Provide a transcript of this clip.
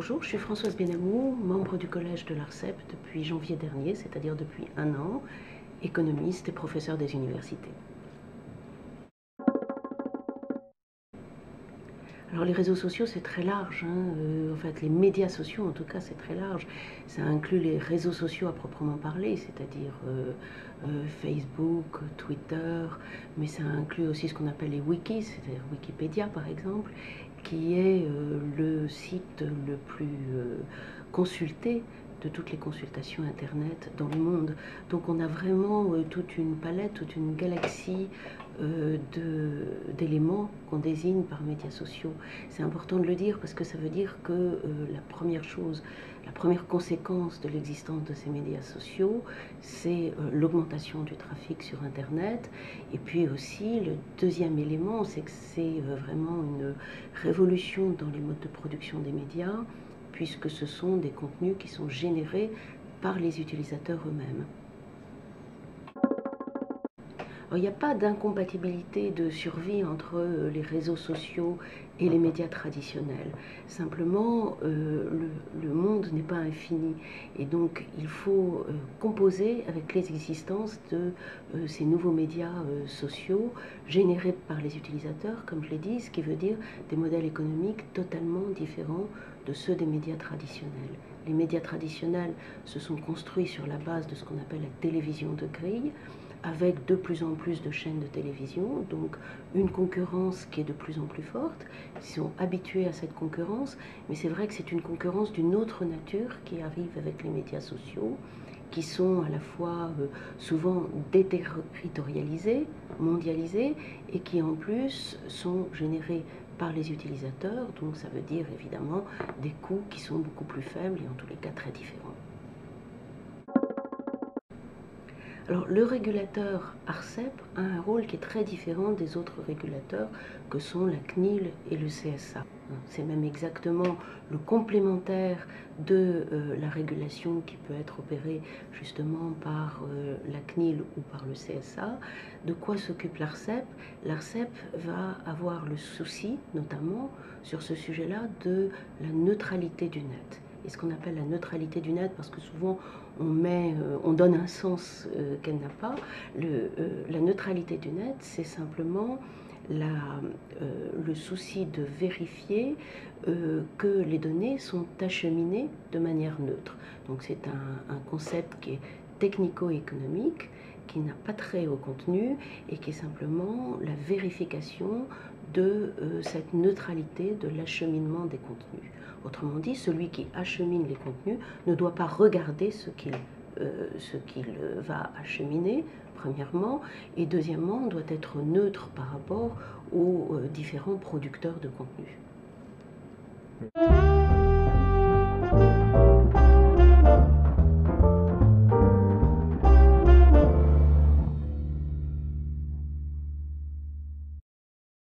Bonjour, je suis Françoise Benamou, membre du collège de l'ARCEP depuis janvier dernier, c'est-à-dire depuis un an, économiste et professeur des universités. Alors les réseaux sociaux c'est très large, en fait les médias sociaux en tout cas c'est très large. Ça inclut les réseaux sociaux à proprement parler, c'est-à-dire Facebook, Twitter, mais ça inclut aussi ce qu'on appelle les wikis, c'est-à-dire Wikipédia par exemple, qui est le site le plus consulté de toutes les consultations internet dans le monde. Donc on a vraiment toute une palette, toute une galaxie d'éléments qu'on désigne par médias sociaux. C'est important de le dire parce que ça veut dire que la première chose, la première conséquence de l'existence de ces médias sociaux, c'est l'augmentation du trafic sur Internet. Et puis aussi, le deuxième élément, c'est que c'est vraiment une révolution dans les modes de production des médias, puisque ce sont des contenus qui sont générés par les utilisateurs eux-mêmes. Il n'y a pas d'incompatibilité de survie entre les réseaux sociaux et les médias traditionnels. Simplement, le monde n'est pas infini et donc il faut composer avec les existences de ces nouveaux médias sociaux générés par les utilisateurs, comme je l'ai dit, ce qui veut dire des modèles économiques totalement différents de ceux des médias traditionnels. Les médias traditionnels se sont construits sur la base de ce qu'on appelle la télévision de grille, avec de plus en plus de chaînes de télévision, donc une concurrence qui est de plus en plus forte. Ils sont habitués à cette concurrence, mais c'est vrai que c'est une concurrence d'une autre nature qui arrive avec les médias sociaux, qui sont à la fois souvent déterritorialisés, mondialisés, et qui en plus sont générés par les utilisateurs, donc ça veut dire évidemment des coûts qui sont beaucoup plus faibles et en tous les cas très différents. Alors, le régulateur ARCEP a un rôle qui est très différent des autres régulateurs que sont la CNIL et le CSA. C'est même exactement le complémentaire de la régulation qui peut être opérée justement par la CNIL ou par le CSA. De quoi s'occupe l'ARCEP? L'ARCEP va avoir le souci, notamment sur ce sujet-là, de la neutralité du net. Et ce qu'on appelle la neutralité du net, parce que souvent on donne un sens qu'elle n'a pas. La neutralité du net, c'est simplement le souci de vérifier que les données sont acheminées de manière neutre. Donc c'est un concept qui est technico-économique, qui n'a pas trait au contenu et qui est simplement la vérification de cette neutralité de l'acheminement des contenus. Autrement dit, celui qui achemine les contenus ne doit pas regarder ce qu'il va acheminer, premièrement, et deuxièmement, doit être neutre par rapport aux différents producteurs de contenu.